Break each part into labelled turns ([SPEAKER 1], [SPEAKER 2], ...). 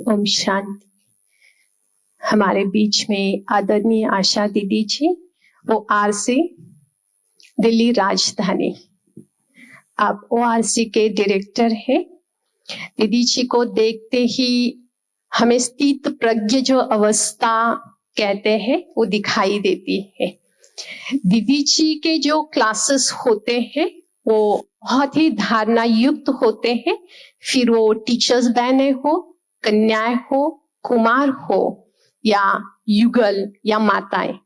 [SPEAKER 1] ओम शांति। हमारे बीच में आदरणीय आशा दीदी जी, ORC दिल्ली राजधानी, आप ORC के डायरेक्टर हैं। दीदी जी को देखते ही हमें स्थित प्रज्ञ जो अवस्था कहते हैं वो दिखाई देती है। दीदी जी के जो क्लासेस होते हैं वो बहुत ही धारणा युक्त होते हैं, फिर वो टीचर्स बहने हो, कन्याएं हो, कुमार हो या युगल या माताएं,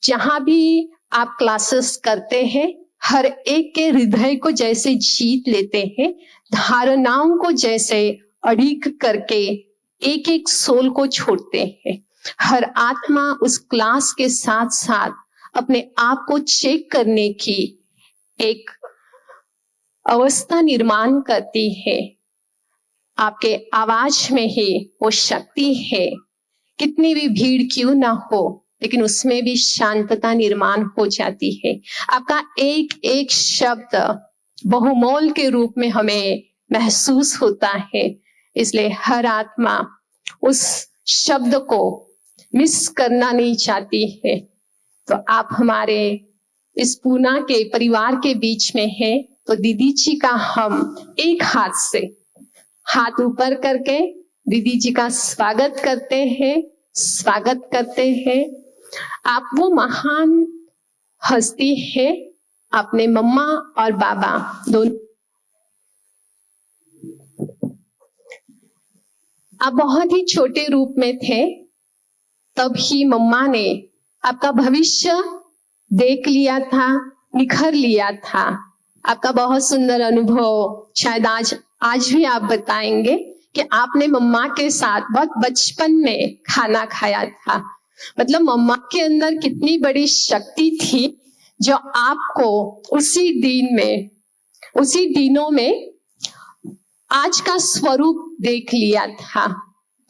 [SPEAKER 1] जहां भी आप क्लासेस करते हैं हर एक के हृदय को जैसे जीत लेते हैं, धारणाओं को जैसे अड़ीक करके एक एक सोल को छोड़ते हैं। हर आत्मा उस क्लास के साथ साथ अपने आप को चेक करने की एक अवस्था निर्माण करती है। आपके आवाज में ही वो शक्ति है, कितनी भी भीड़ क्यों ना हो लेकिन उसमें भी शांतता निर्माण हो जाती है। आपका एक एक शब्द बहुमोल के रूप में हमें महसूस होता है, इसलिए हर आत्मा उस शब्द को मिस करना नहीं चाहती है। तो आप हमारे इस पूना के परिवार के बीच में हैं, तो दीदी जी का हम एक हाथ से हाथ ऊपर करके दीदी जी का स्वागत करते हैं। आप वो महान हस्ती है, अपने मम्मा और बाबा दोनों। आप बहुत ही छोटे रूप में थे, तब ही मम्मा ने आपका भविष्य देख लिया था, निखर लिया था। आपका बहुत सुंदर अनुभव शायद आज भी आप बताएंगे कि आपने मम्मा के साथ बहुत बचपन में खाना खाया था। मतलब मम्मा के अंदर कितनी बड़ी शक्ति थी जो आपको उसी दिनों में आज का स्वरूप देख लिया था।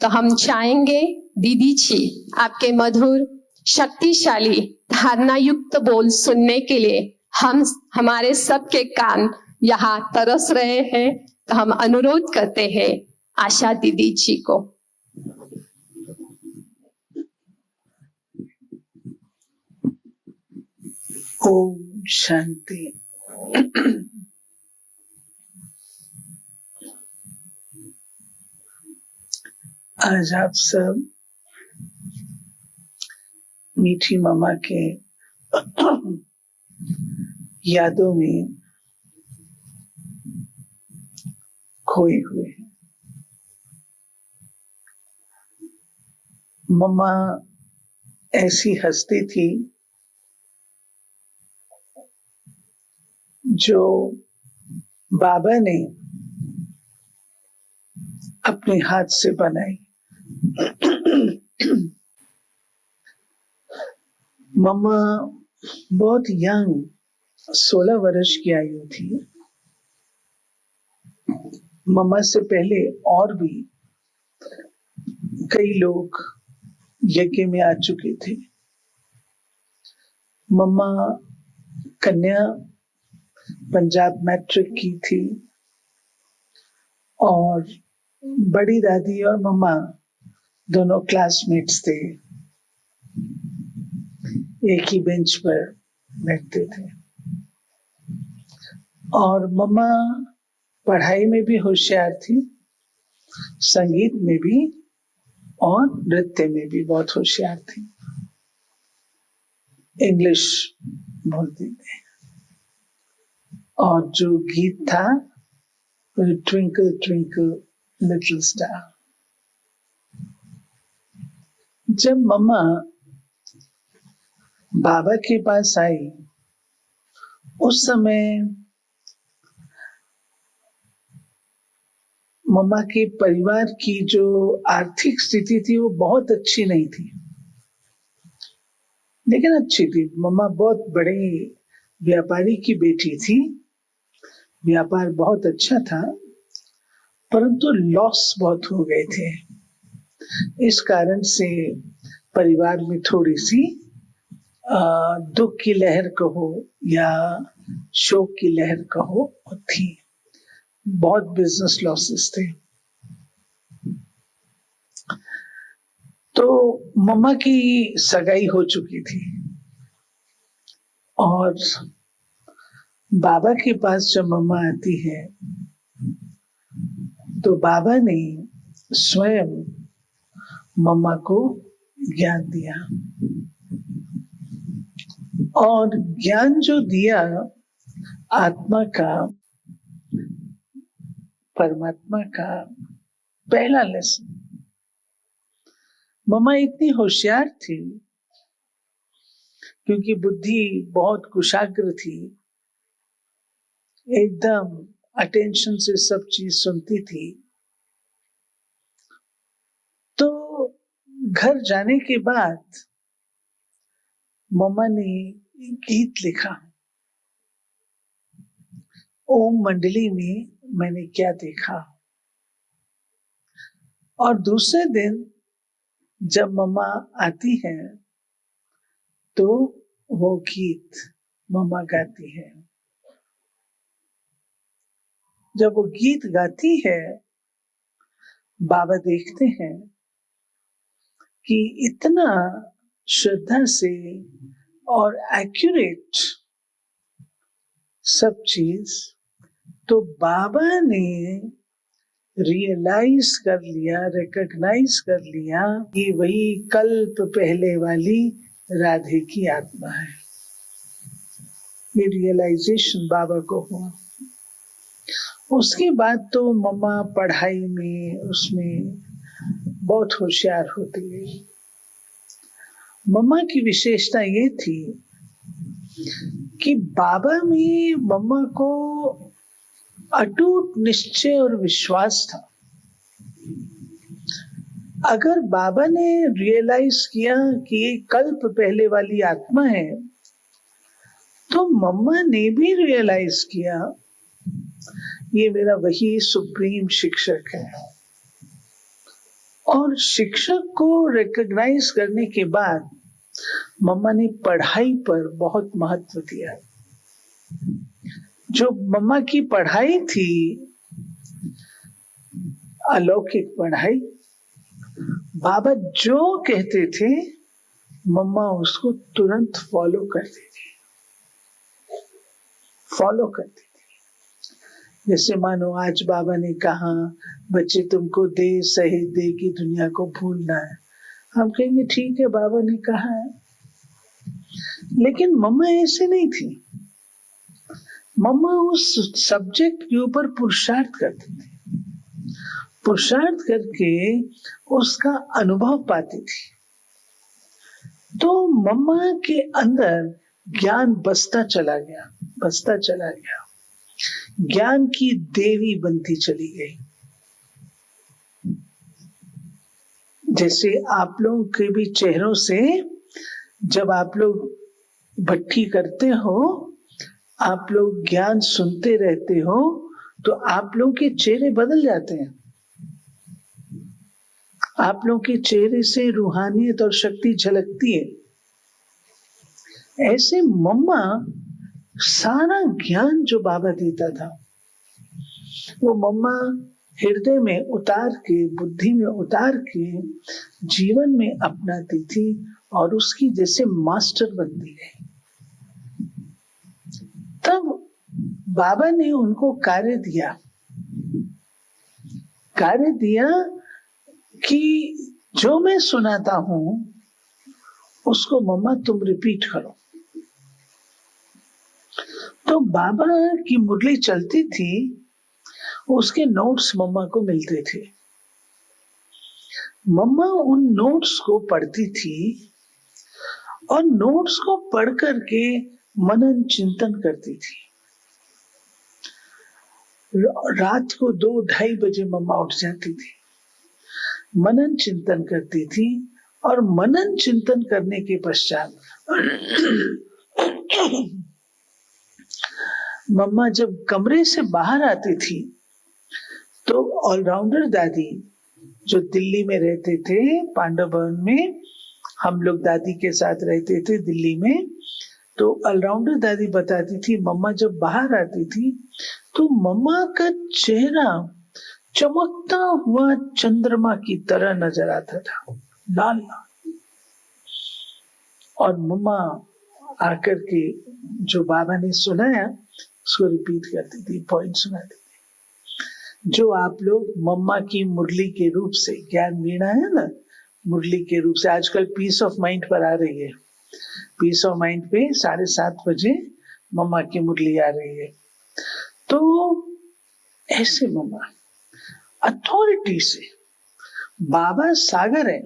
[SPEAKER 1] तो हम चाहेंगे दीदी जी आपके मधुर शक्तिशाली धारणा युक्त बोल सुनने के लिए हमारे सबके कान यहाँ तरस रहे हैं। तो हम अनुरोध करते हैं आशा दीदी जी को।
[SPEAKER 2] ओम शांति। आज आप सब मीठी मामा के यादों में खोए हुए हैं। मम्मा ऐसी हस्ती थी जो बाबा ने अपने हाथ से बनाई। मम्मा बहुत यंग 16 वर्ष की आयु थी। मम्मा से पहले और भी कई लोग यज्ञ में आ चुके थे। मम्मा कन्या पंजाब मैट्रिक की थी और बड़ी दादी और मम्मा दोनों क्लासमेट्स थे, एक ही बेंच पर बैठते थे। और मम्मा पढ़ाई में भी होशियार थी, संगीत में भी और नृत्य में भी बहुत होशियार थी। इंग्लिश बोलती थी और जो गीत था ट्विंकल ट्विंकल लिटिल स्टार। जब मम्मा बाबा के पास आई उस समय मम्मा के परिवार की जो आर्थिक स्थिति थी वो बहुत अच्छी नहीं थी, लेकिन अच्छी थी। मम्मा बहुत बड़े व्यापारी की बेटी थी, व्यापार बहुत अच्छा था, परंतु लॉस बहुत हो गए थे। इस कारण से परिवार में थोड़ी सी दुख की लहर कहो या शोक की लहर कहो थी। बहुत बिजनेस लॉसेस थे। तो मम्मा की सगाई हो चुकी थी और बाबा के पास जब मम्मा आती है तो बाबा ने स्वयं मम्मा को ज्ञान दिया और ज्ञान जो दिया आत्मा का, परमात्मा का पहला लेसन। मम्मा इतनी होशियार थी क्योंकि बुद्धि बहुत कुशाग्र थी, एकदम अटेंशन से सब चीज सुनती थी। तो घर जाने के बाद मम्मा ने गीत लिखा, ओम मंडली में मैंने क्या देखा। और दूसरे दिन जब मम्मा आती है तो वो गीत मम्मा गाती है। जब वो गीत गाती है बाबा देखते हैं कि इतना श्रद्धा से और एक्यूरेट सब चीज, तो बाबा ने रियलाइज कर लिया, रिकॉग्नाइज कर लिया कि वही कल्प पहले वाली राधे की आत्मा है। ये रियलाइजेशन बाबा को हुआ। उसके बाद तो मम्मा पढ़ाई में उसमें बहुत होशियार होती गई। मम्मा की विशेषता ये थी कि बाबा में मम्मा को अटूट निश्चय और विश्वास था। अगर बाबा ने रियलाइज किया कि ये कल्प पहले वाली आत्मा है, तो मम्मा ने भी रियलाइज किया ये मेरा वही सुप्रीम शिक्षक है। और शिक्षक को रिकॉग्नाइज करने के बाद मम्मा ने पढ़ाई पर बहुत महत्व दिया। जो मम्मा की पढ़ाई थी, अलौकिक पढ़ाई, बाबा जो कहते थे मम्मा उसको तुरंत फॉलो करती थी। जैसे मानो आज बाबा ने कहा बच्चे तुमको दे सही दे की दुनिया को भूलना है, हम कहेंगे ठीक है बाबा ने कहा है। लेकिन मम्मा ऐसे नहीं थी। मम्मा उस सब्जेक्ट के ऊपर पुरुषार्थ करती थी, पुरुषार्थ करके उसका अनुभव पाती थी। तो मम्मा के अंदर ज्ञान बसता चला गया। ज्ञान की देवी बनती चली गई। जैसे आप लोगों के भी चेहरों से जब आप लोग भट्टी करते हो, आप लोग ज्ञान सुनते रहते हो, तो आप लोग के चेहरे बदल जाते हैं। आप लोग के चेहरे से रूहानियत और शक्ति झलकती है। ऐसे मम्मा सारा ज्ञान जो बाबा देता था वो मम्मा हृदय में उतार के, बुद्धि में उतार के जीवन में अपनाती थी और उसकी जैसे मास्टर बनती गई। तब बाबा ने उनको कार्य दिया कि जो मैं सुनाता हूं उसको मम्मा तुम रिपीट करो। तो बाबा की मुरली चलती थी, उसके नोट्स मम्मा को मिलते थे। मम्मा उन नोट्स को पढ़ती थी और नोट्स को पढ़ करके मनन चिंतन करती थी। रात को 2-2:30 बजे मम्मा उठ जाती थी, मनन चिंतन करती थी और मनन चिंतन करने के पश्चात मम्मा जब कमरे से बाहर आती थी तो ऑलराउंडर दादी जो दिल्ली में रहते थे, पांडव भवन में हम लोग दादी के साथ रहते थे दिल्ली में, तो ऑलराउंडर दादी बताती थी मम्मा जब बाहर आती थी तो मम्मा का चेहरा चमकता हुआ चंद्रमा की तरह नजर आता था। लाल लाल। और मम्मा आकर के जो बाबा ने सुनाया उसको रिपीट करती थी, पॉइंट सुनाती थी। जो आप लोग मम्मा की मुरली के रूप से, ज्ञान वीणा है ना, मुरली के रूप से आजकल पीस ऑफ माइंड पर आ रही है। पीस ऑफ माइंड पे 7:30 बजे मम्मा की मुरली आ रही है। तो ऐसे मम्मा अथॉरिटी से, बाबा सागर है,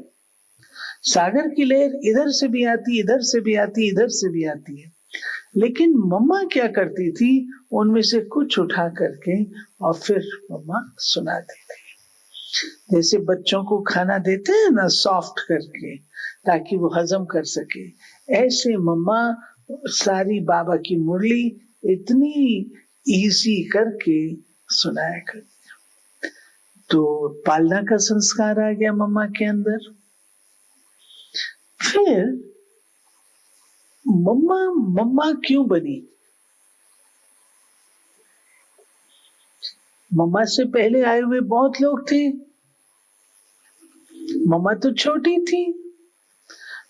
[SPEAKER 2] सागर की लहर इधर से भी आती, इधर से भी आती, इधर से भी आती है, लेकिन मम्मा क्या करती थी, उनमें से कुछ उठा करके और फिर मम्मा सुनाती थी। जैसे बच्चों को खाना देते हैं ना सॉफ्ट करके ताकि वो हजम कर सके, ऐसे मम्मा सारी बाबा की मुरली इतनी इजी करके सुनाया करती। तो पालना का संस्कार आ गया मम्मा के अंदर। फिर मम्मा मम्मा क्यों बनी? मम्मा से पहले आए हुए बहुत लोग थे, मम्मा तो छोटी थी,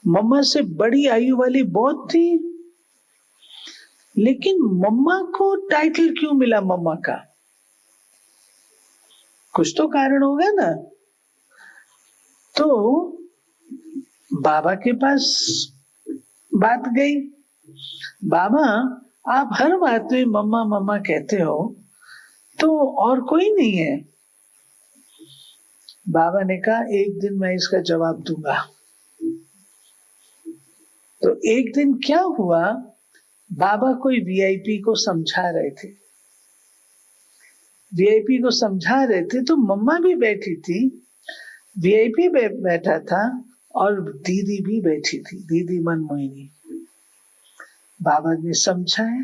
[SPEAKER 2] मम्मा से बड़ी आयु वाली बहुत थी, लेकिन मम्मा को टाइटल क्यों मिला मम्मा का? कुछ तो कारण होगा ना। तो बाबा के पास बात गई, बाबा आप हर बात में मम्मा मम्मा कहते हो, तो और कोई नहीं है? बाबा ने कहा एक दिन मैं इसका जवाब दूंगा। तो एक दिन क्या हुआ, बाबा कोई वीआईपी को समझा रहे थे, वीआईपी को समझा रहे थे, तो मम्मा भी बैठी थी, वीआईपी बैठा था और दीदी भी बैठी थी, दीदी मनमोहिनी। बाबा ने समझाया।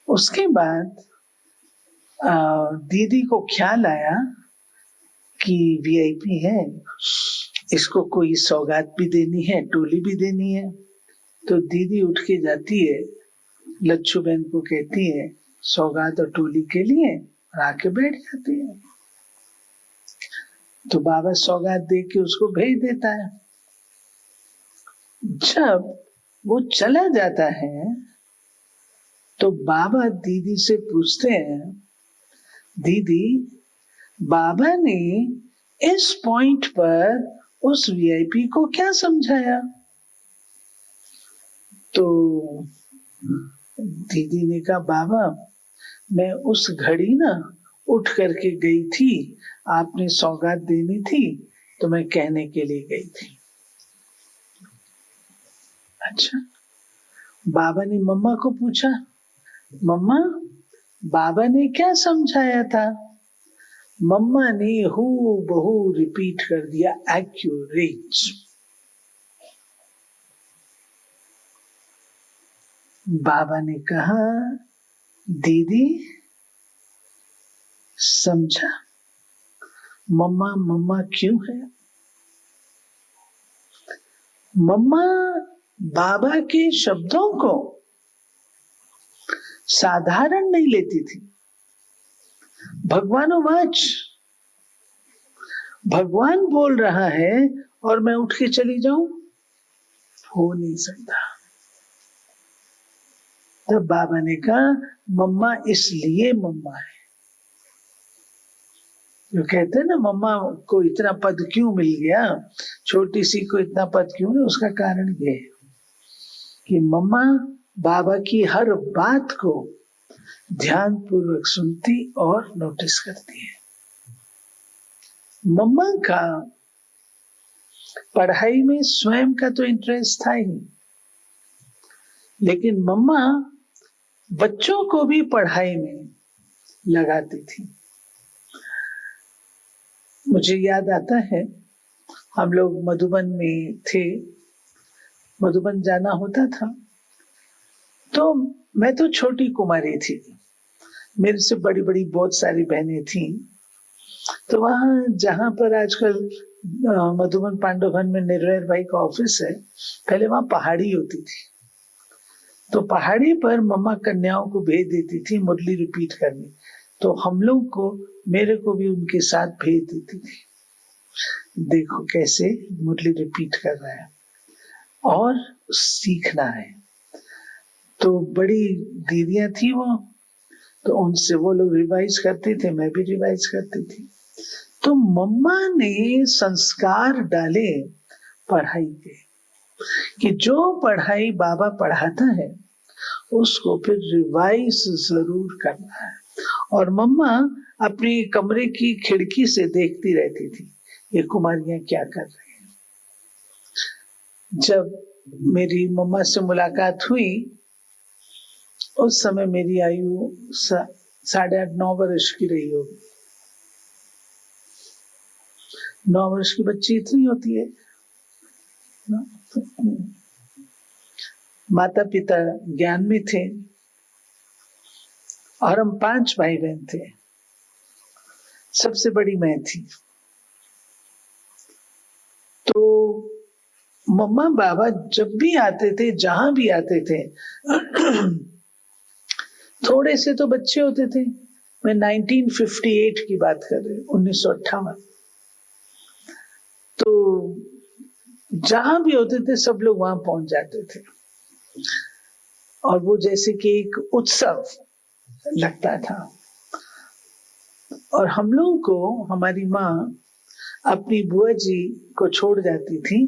[SPEAKER 2] उसके बाद दीदी को ख्याल आया कि वीआईपी है, इसको कोई सौगात भी देनी है, टोली भी देनी है। तो दीदी उठ के जाती है, लच्छू बहन को कहती है सौगात और टोली के लिए, और आके बैठ जाती है। तो बाबा सौगात दे के उसको भेज देता है। जब वो चला जाता है तो बाबा दीदी से पूछते हैं, दीदी बाबा ने इस पॉइंट पर उस वीआईपी को क्या समझाया? तो दीदी ने कहा बाबा मैं उस घड़ी ना उठ करके गई थी, आपने सौगात देनी थी तो मैं कहने के लिए गई थी। अच्छा, बाबा ने मम्मा को पूछा, मम्मा बाबा ने क्या समझाया था? मम्मा ने हू बहू रिपीट कर दिया, एक्यूरेट। बाबा ने कहा दीदी समझा मम्मा मम्मा क्यों है? मम्मा बाबा के शब्दों को साधारण नहीं लेती थी। भगवानोवाच, भगवान बोल रहा है और मैं उठ के चली जाऊं, हो नहीं सकता। तब बाबा ने कहा मम्मा इसलिए मम्मा है। जो कहते हैं ना मम्मा को इतना पद क्यों मिल गया, छोटी सी को इतना पद क्यों है, उसका कारण ये है कि मम्मा बाबा की हर बात को ध्यान पूर्वक सुनती और नोटिस करती है। मम्मा का पढ़ाई में स्वयं का तो इंटरेस्ट था ही, लेकिन मम्मा बच्चों को भी पढ़ाई में लगाती थी। मुझे याद आता है हम लोग मधुबन में थे, मधुबन जाना होता था, तो मैं तो छोटी कुमारी थी, मेरे से बड़ी बड़ी बहुत सारी बहनें थी। तो वहां जहां पर आजकल मधुबन पांडववन में निर्वैर भाई का ऑफिस है, पहले वहां पहाड़ी होती थी। तो पहाड़ी पर मम्मा कन्याओं को भेज देती थी मुरली रिपीट करने, तो हम लोग को, मेरे को भी उनके साथ भेज देती थी। देखो कैसे मुरली रिपीट कर रहा है और सीखना है। तो बड़ी दीदियां थी वो, तो उनसे वो लोग रिवाइज करते थे, मैं भी रिवाइज करती थी। तो मम्मा ने संस्कार डाले पढ़ाई के, कि जो पढ़ाई बाबा पढ़ाता है उसको फिर रिवाइज जरूर करना है। और मम्मा अपने कमरे की खिड़की से देखती रहती थी ये कुमारियां क्या कर रही हैं। जब मेरी मम्मा से मुलाकात हुई उस समय मेरी आयु 8.5-9 वर्ष की रही होगी। 9 वर्ष की बच्ची इतनी होती है। माता पिता ज्ञान में थे और हम 5 भाई बहन थे, सबसे बड़ी मैं थी। तो मम्मा बाबा जब भी आते थे, जहां भी आते थे, थोड़े से तो बच्चे होते थे। मैं 1958 की बात कर रही हूँ, 1958। तो जहां भी होते थे सब लोग वहां पहुंच जाते थे और वो जैसे कि एक उत्सव लगता था। और हम लोगों को हमारी माँ अपनी बुआ जी को छोड़ जाती थी,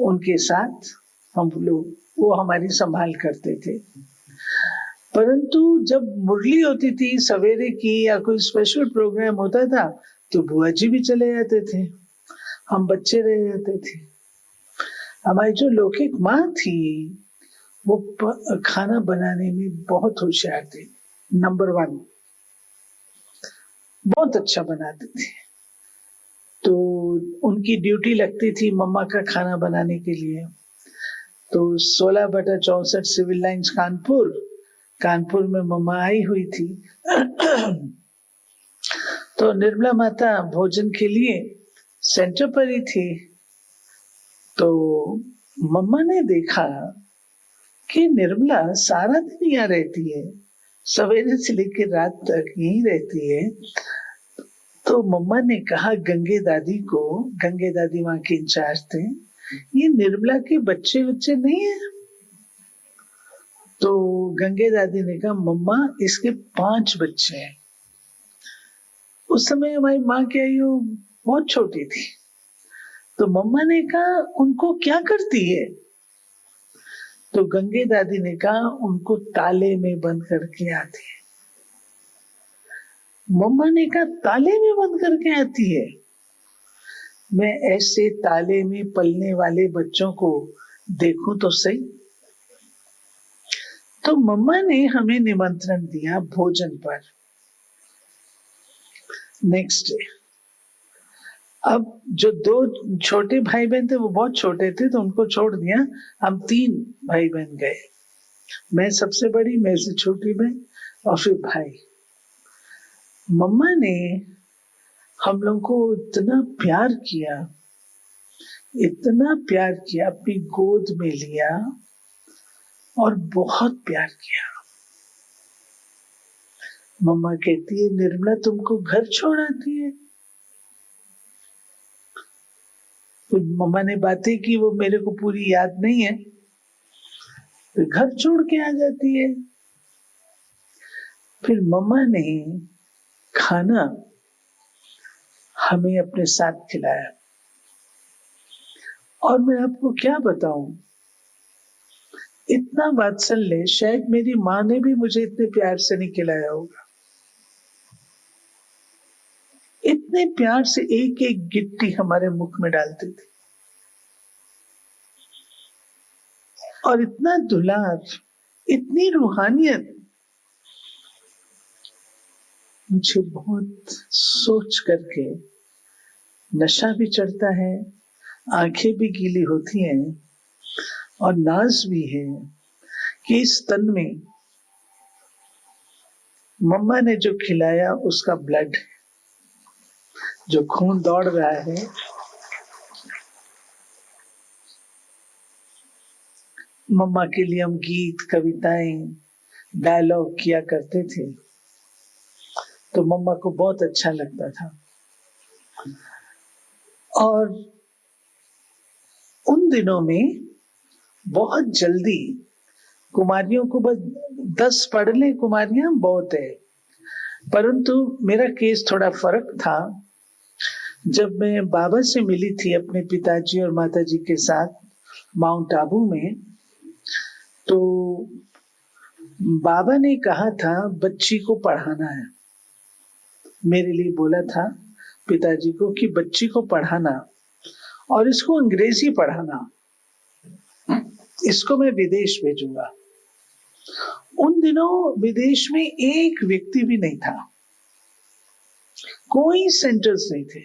[SPEAKER 2] उनके साथ हम लोग, वो हमारी संभाल करते थे। परंतु जब मुरली होती थी सवेरे की या कोई स्पेशल प्रोग्राम होता था तो बुआ जी भी चले जाते थे, हम बच्चे रह जाते थे। हमारी जो लौकिक माँ थी वो खाना बनाने में बहुत होशियार थी, नंबर 1, बहुत अच्छा बनाते थे। तो उनकी ड्यूटी लगती थी मम्मा का खाना बनाने के लिए। तो 16/64 सिविल लाइंस कानपुर में मम्मा आई हुई थी। तो निर्मला माता भोजन के लिए सेंटर पर ही थी। तो मम्मा ने देखा कि निर्मला सारा दिन यहाँ रहती है, सवेरे से लेकर रात तक यहीं रहती है। तो मम्मा ने कहा गंगे दादी को, गंगे दादी वहां के इंचार्ज थे, ये निर्मला के बच्चे नहीं है। तो गंगे दादी ने कहा मम्मा इसके 5 बच्चे हैं। उस समय हमारी माँ की आयु बहुत छोटी थी। तो मम्मा ने कहा उनको क्या करती है? तो गंगे दादी ने कहा उनको ताले में बंद करके आती है। मम्मा ने कहा ताले में बंद करके आती है? मैं ऐसे ताले में पलने वाले बच्चों को देखूं तो सही। तो मम्मा ने हमें निमंत्रण दिया भोजन पर। नेक्स्ट डे, अब जो 2 छोटे भाई बहन थे वो बहुत छोटे थे तो उनको छोड़ दिया, हम 3 भाई बहन गए। मैं सबसे बड़ी, मैं से छोटी बहन और फिर भाई। मम्मा ने हम लोग को इतना प्यार किया, अपनी गोद में लिया और बहुत प्यार किया। मम्मा कहती है निर्मला तुमको घर छोड़ आती है? तो मम्मा ने बातें की, वो मेरे को पूरी याद नहीं है। तो घर छोड़ के आ जाती है। फिर मम्मा ने खाना हमें अपने साथ खिलाया। और मैं आपको क्या बताऊं, इतना वात्सल्य शायद मेरी माँ ने भी मुझे इतने प्यार से नहीं खिलाया होगा। इतने प्यार से एक एक गिट्टी हमारे मुख में डालती थी और इतना दुलार, इतनी रूहानियत। मुझे बहुत सोच करके नशा भी चढ़ता है, आंखें भी गीली होती हैं और नाज भी है कि इस तन में मम्मा ने जो खिलाया उसका ब्लड, जो खून दौड़ रहा है। मम्मा के लिए हम गीत, कविताएं, डायलॉग किया करते थे तो मम्मा को बहुत अच्छा लगता था। और उन दिनों में बहुत जल्दी कुमारियों को बस 10 पढ़ ले कुमारियां बहुत है। परंतु मेरा केस थोड़ा फर्क था। जब मैं बाबा से मिली थी अपने पिताजी और माताजी के साथ माउंट आबू में, तो बाबा ने कहा था बच्ची को पढ़ाना है। मेरे लिए बोला था पिताजी को कि बच्ची को पढ़ाना और इसको अंग्रेजी पढ़ाना, इसको मैं विदेश भेजूंगा। उन दिनों विदेश में एक व्यक्ति भी नहीं था, कोई सेंटर्स नहीं थे,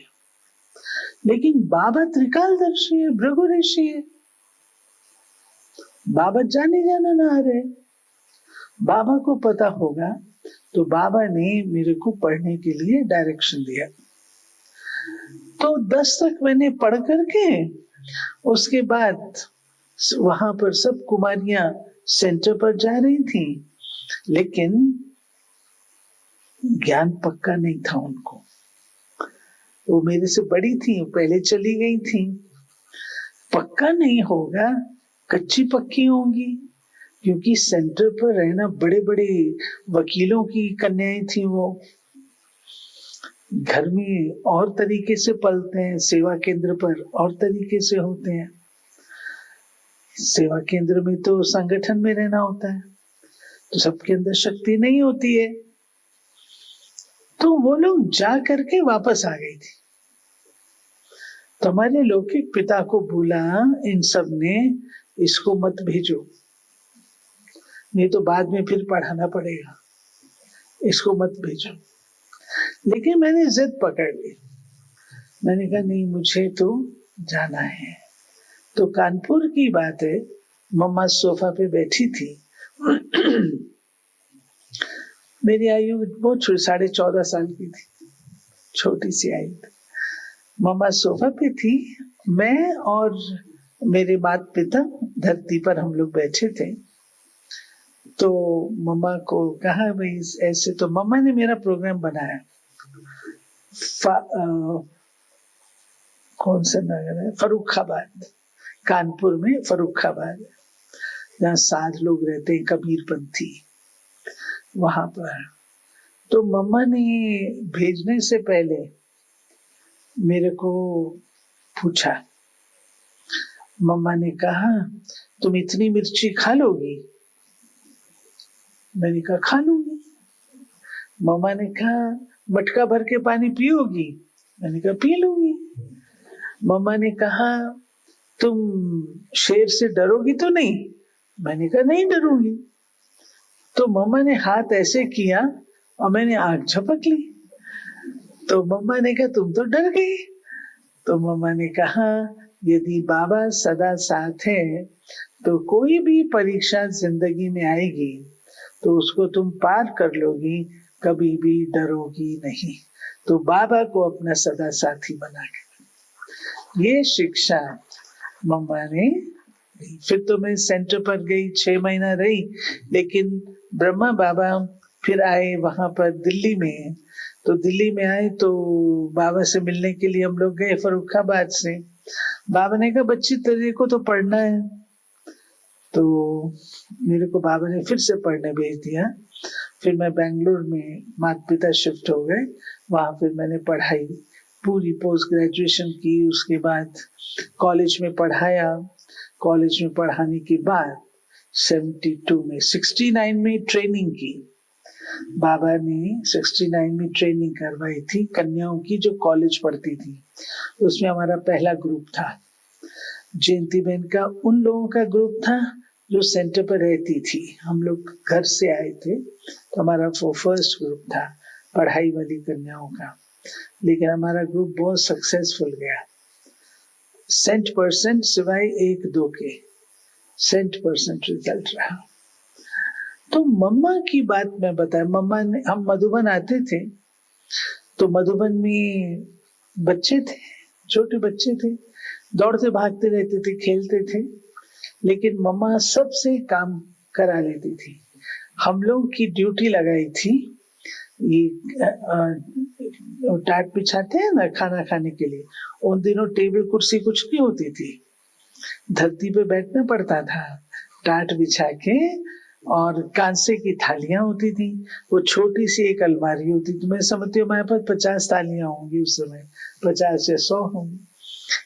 [SPEAKER 2] लेकिन बाबा त्रिकालदर्शी है, भृगु ऋषि है, बाबा जाने जाना ना रहे। बाबा को पता होगा, तो बाबा ने मेरे को पढ़ने के लिए डायरेक्शन दिया। तो 10 तक मैंने पढ़ करके उसके बाद वहां पर सब कुमारियां सेंटर पर जा रही थी, लेकिन ज्ञान पक्का नहीं था उनको। वो मेरे से बड़ी थी, पहले चली गई थी। पक्का नहीं होगा, कच्ची पक्की होंगी, क्योंकि सेंटर पर रहना बड़े बड़े वकीलों की कन्याएं थी। वो घर में और तरीके से पलते हैं, सेवा केंद्र पर और तरीके से होते हैं। सेवा केंद्र में तो संगठन में रहना होता है, तो सबके अंदर शक्ति नहीं होती है। तो वो लोग जा करके वापस आ गई थी। तो हमारे लौकिक पिता को बोला इन सब ने, इसको मत भेजो, नहीं तो बाद में फिर पढ़ाना पड़ेगा, इसको मत भेजो। लेकिन मैंने जिद पकड़ ली, मैंने कहा नहीं, मुझे तो जाना है। तो कानपुर की बात है, मम्मा सोफा पे बैठी थी। मेरी आयु बहुत छोटी, 14.5 साल की थी, छोटी सी आयु थी। मम्मा सोफा पे थी, मैं और मेरे माता पिता धरती पर हम लोग बैठे थे। तो मम्मा को कहा भाई ऐसे, तो मम्मा ने मेरा प्रोग्राम बनाया। कौन सा नगर है, फर्रुखाबाद, कानपुर में फर्रुखाबाद, जहाँ साध लोग रहते हैं, कबीरपंथी, वहां पर। तो मम्मा ने भेजने से पहले मेरे को पूछा, मम्मा ने कहा तुम इतनी मिर्ची खा लोगी? मैंने कहा खा लूंगी। मम्मा ने कहा मटका भर के पानी पियोगी? मैंने कहा पी लूंगी। मम्मा ने कहा तुम शेर से डरोगी तो नहीं? मैंने कहा नहीं डरूंगी। तो मम्मा ने हाथ ऐसे किया और मैंने आंख झपक ली। तो मम्मा ने कहा तुम तो डर गई। तो मम्मा ने कहा यदि बाबा सदा साथ है तो कोई भी परीक्षा जिंदगी में आएगी तो उसको तुम पार कर लोगी, कभी भी डरोगी नहीं। तो बाबा को अपना सदा साथी बना के, ये शिक्षा मम्मा ने। फिर तो मैं सेंटर पर गई, 6 महीना रही, लेकिन ब्रह्मा बाबा फिर आए वहां पर दिल्ली में। तो दिल्ली में आए तो बाबा से मिलने के लिए हम लोग गए फर्रुखाबाद से। बाबा ने कहा बच्ची तेरे को तो पढ़ना है। तो मेरे को बाबा ने फिर से पढ़ने भेज दिया। फिर मैं बेंगलुरु में, माता पिता शिफ्ट हो गए, वहां फिर मैंने पढ़ाई पूरी, पोस्ट ग्रेजुएशन की। उसके बाद कॉलेज में पढ़ाया। कॉलेज में पढ़ाने के बाद 72 में 69 में ट्रेनिंग की। बाबा ने 69 में ट्रेनिंग करवाई थी कन्याओं की जो कॉलेज पढ़ती थी। उसमें हमारा पहला ग्रुप था, जयंती बहन का उन लोगों का ग्रुप था जो सेंटर पर रहती थी। हम लोग घर से आए थे, तो हमारा वो फर्स्ट ग्रुप था पढ़ाई वाली कन्याओं का। लेकिन हमारा ग्रुप बहुत सक्सेसफुल गया, 100% सिवाय 1-2 के 100% रिजल्ट रहा। तो मम्मा की बात मैं बताया। मम्मा ने, हम मधुबन आते थे, तो मधुबन में बच्चे थे, छोटे बच्चे थे, दौड़ते भागते रहते थे, खेलते थे, लेकिन मम्मा सबसे काम करा लेती थी। हम लोग की ड्यूटी लगाई थी, ये टाट बिछाते हैं ना खाना खाने के लिए, उन दिनों टेबल कुर्सी कुछ नहीं होती थी, धरती पे बैठना पड़ता था टाट बिछा के, और कांसे की थालियां होती थी, वो छोटी सी एक अलमारी होती थी। मैं समझती हूँ हमारे पास 50 थालियां होंगी उस समय, 50 या 100 होंगी।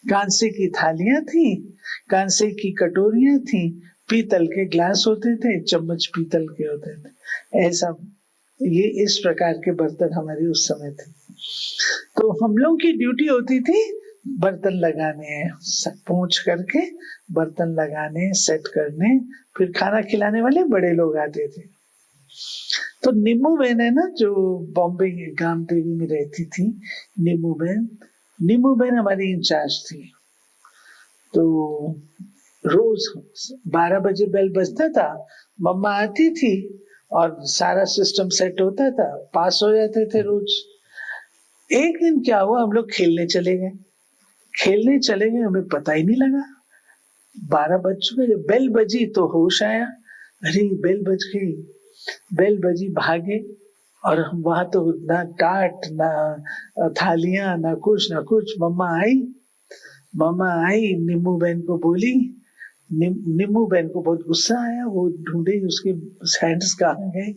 [SPEAKER 2] कांसे की थालियां थी, कांसे की कटोरियां थी, पीतल के ग्लास होते थे, चम्मच पीतल के होते थे। ऐसा ये इस प्रकार के बर्तन हमारे उस समय थे। तो हम लोग की ड्यूटी होती थी बर्तन लगाने, पूछ करके बर्तन लगाने, सेट करने, फिर खाना खिलाने वाले बड़े लोग आते थे। तो नीमू बहन है ना, जो बॉम्बे गाम देवी में रहती थी, नीमू बहन हमारी इंचार्ज थी। तो रोज 12 बजे बेल बजता था, मम्मा आती थी और सारा सिस्टम सेट होता था, पास हो जाते थे रोज। एक दिन क्या हुआ, हम लोग खेलने चले गए, हमें पता ही नहीं लगा 12 बज चुके। जब बेल बजी तो होश आया, अरे बेल बज गई, बेल बजी, भागे, और वहां तो ना टाट ना थालियां ना कुछ। मम्मा आई, नीमू बहन को बोली, नीमू बहन को बहुत गुस्सा आया, वो ढूंढे उसके हैंड्स कहाँ गए,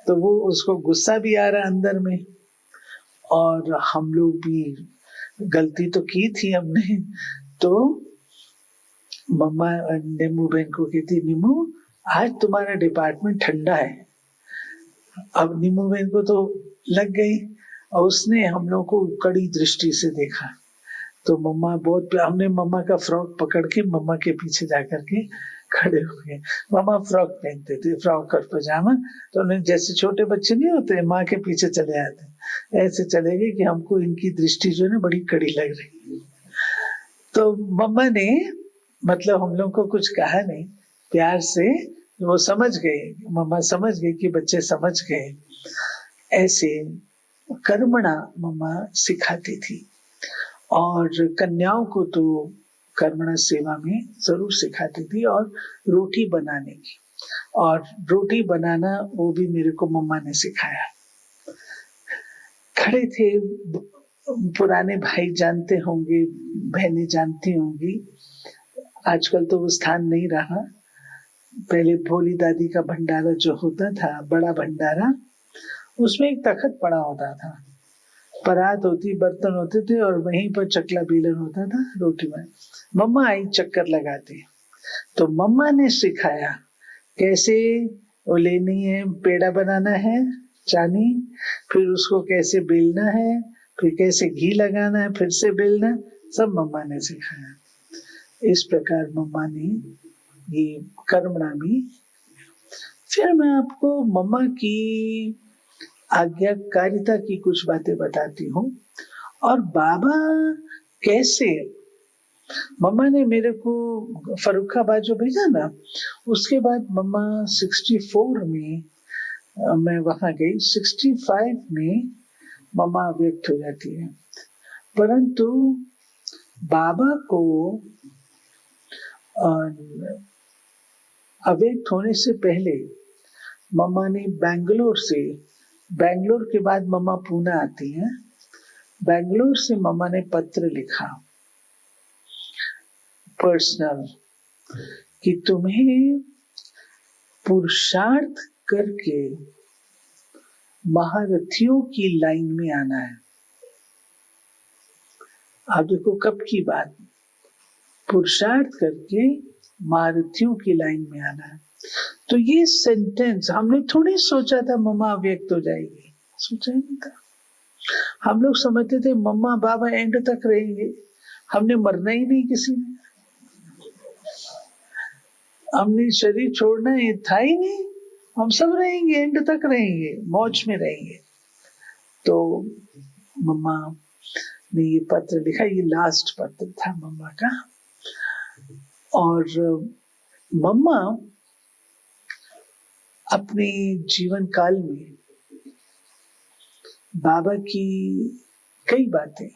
[SPEAKER 2] तो वो उसको गुस्सा भी आ रहा अंदर में, और हम लोग भी गलती तो की थी हमने। तो मम्मा नीमू बहन को कहती, नीमू आज तुम्हारा डिपार्टमेंट ठंडा है। अब नीमू बहन को तो लग गई, और उसने हम लोग को कड़ी दृष्टि से देखा। तो मम्मा हमने मम्मा का फ्रॉक पकड़ के मम्मा के पीछे जाकर के खड़े हो गए। मम्मा फ्रॉक पहनते थे, फ्रॉक और पजामा, तो उन्हें जैसे छोटे बच्चे नहीं होते माँ के पीछे चले आते, ऐसे चले गए कि हमको इनकी दृष्टि जो है ना बड़ी कड़ी लग रही। तो मम्मा ने मतलब हम लोग को कुछ कहा नहीं, प्यार से वो समझ गए, मम्मा समझ गई कि बच्चे समझ गए। ऐसे कर्मणा मम्मा सिखाती थी, और कन्याओं को तो कर्मणा सेवा में जरूर सिखाती थी, और रोटी बनाने की, और रोटी बनाना वो भी मेरे को मम्मा ने सिखाया। खड़े थे, पुराने भाई जानते होंगे, बहनें जानती होंगी, आजकल तो वो स्थान नहीं रहा। पहले भोली दादी का भंडारा जो होता था, बड़ा भंडारा, उसमें एक तखत पड़ा होता था, परात होती, बर्तन होते थे, और वहीं पर चकला बेलन होता था रोटी में। मम्मा आई चक्कर लगाते, तो मम्मा ने सिखाया कैसे वो लेनी है, पेड़ा बनाना है चानी, फिर उसको कैसे बेलना है, फिर कैसे घी लगाना है, फिर से बेलना, सब मम्मा ने सिखाया। इस प्रकार मम्मा ने ये कर्मणा भी। फिर मैं आपको मम्मा की आज्ञाकारिता की कुछ बातें बताती हूँ, और बाबा कैसे, मम्मा ने मेरे को फर्रुखाबाद जो भेजा ना, उसके बाद मम्मा 64 में मैं वहां गई, 65 में मम्मा व्यक्त हो जाती है। परंतु बाबा को अव्यक्त होने से पहले मम्मा ने बैंगलोर के बाद मम्मा पूना आती है, बैंगलोर से मम्मा ने पत्र लिखा पर्सनल, कि तुम्हें पुरुषार्थ करके महारथियों की लाइन में आना है। आप देखो कब की बात, पुरुषार्थ करके महारथियों की लाइन में आना है। तो ये सेंटेंस हमने थोड़ी सोचा था मम्मा व्यक्त हो जाएगी, सोचा नहीं था। हम लोग समझते थे मम्मा बाबा एंड तक रहेंगे, हमने मरना ही नहीं किसी ने, हमने शरीर छोड़ना ये था ही नहीं, हम सब रहेंगे, एंड तक रहेंगे, मौज में रहेंगे। तो मम्मा ने ये पत्र लिखा, ये लास्ट पत्र था मम्मा का। और मम्मा अपने जीवन काल में बाबा की कई बातें,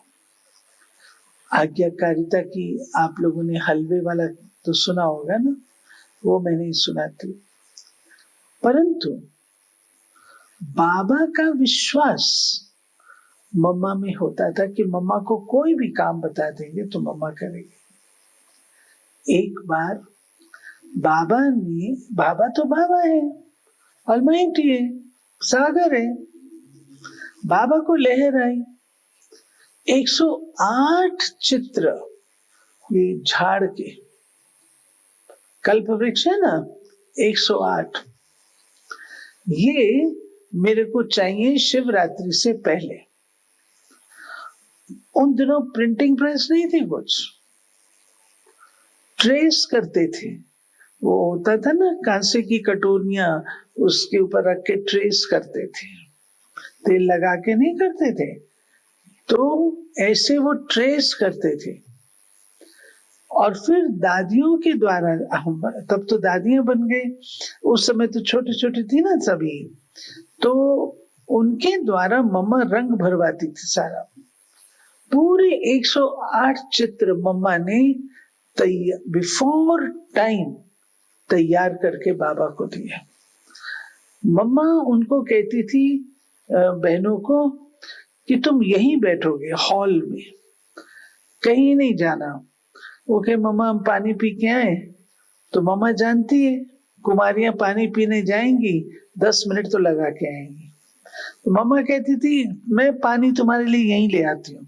[SPEAKER 2] आज्ञाकारिता की, आप लोगों ने हलवे वाला तो सुना होगा ना, वो मैं नहीं सुनाती, परंतु बाबा का विश्वास मम्मा में होता था कि मम्मा को कोई भी काम बता देंगे तो मम्मा करेगी। एक बार बाबा तो बाबा है, अलमाइटी है, सागर है, बाबा को लहर आई, 108 चित्र ये झाड़ के, कल्प वृक्ष है ना, 108, ये मेरे को चाहिए शिवरात्रि से पहले। उन दिनों प्रिंटिंग प्रेस नहीं थी, कुछ ट्रेस करते थे, वो होता था ना कांसे की कटोरियां, उसके ऊपर रख के ट्रेस करते थे, तेल लगा के नहीं करते थे, तो ऐसे वो ट्रेस करते थे। और फिर दादियों के द्वारा, तब तो दादियां बन गए, उस समय तो छोटे छोटे थी ना सभी, तो उनके द्वारा मम्मा रंग भरवाती थी सारा, पूरे 108 चित्र मम्मा ने बिफोर टाइम तैयार करके बाबा को दिया। मम्मा उनको कहती थी बहनों को कि तुम यहीं बैठोगे हॉल में, कहीं नहीं जाना। वो कहे मम्मा हम पानी पी के आए, तो मम्मा जानती है कुमारियां पानी पीने जाएंगी 10 मिनट तो लगा के आएंगी, तो मम्मा कहती थी मैं पानी तुम्हारे लिए यहीं ले आती हूँ,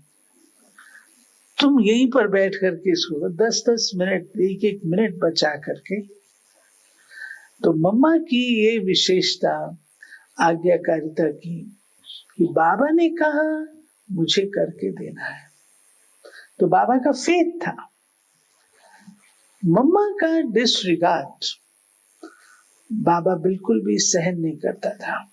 [SPEAKER 2] तुम यहीं पर बैठ करके इसको 10-10 मिनट, 1-1 मिनट बचा करके। तो मम्मा की ये विशेषता आज्ञाकारिता की कि बाबा ने कहा मुझे करके देना है, तो बाबा का फेथ था। मम्मा का डिसरिगार्ड बाबा बिल्कुल भी सहन नहीं करता था।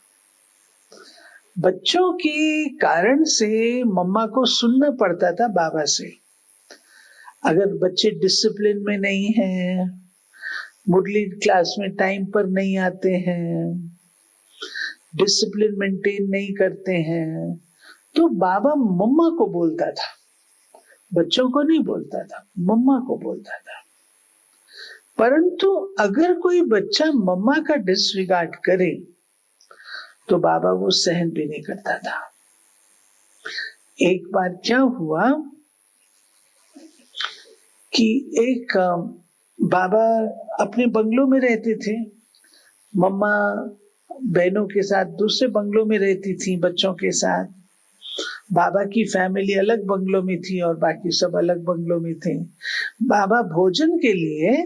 [SPEAKER 2] बच्चों के कारण से मम्मा को सुनना पड़ता था बाबा से। अगर बच्चे डिसिप्लिन में नहीं हैं, मुरली क्लास में टाइम पर नहीं आते हैं, डिसिप्लिन मेंटेन नहीं करते हैं, तो बाबा मम्मा को बोलता था, बच्चों को नहीं बोलता था, मम्मा को बोलता था। परंतु अगर कोई बच्चा मम्मा का डिसरिगार्ड करे तो बाबा वो सहन भी नहीं करता था। एक बार क्या हुआ कि एक बाबा अपने बंगलों में रहते थे, मम्मा बहनों के साथ दूसरे बंगलों में रहती थी बच्चों के साथ। बाबा की फैमिली अलग बंगलों में थी और बाकी सब अलग बंगलों में थे। बाबा भोजन के लिए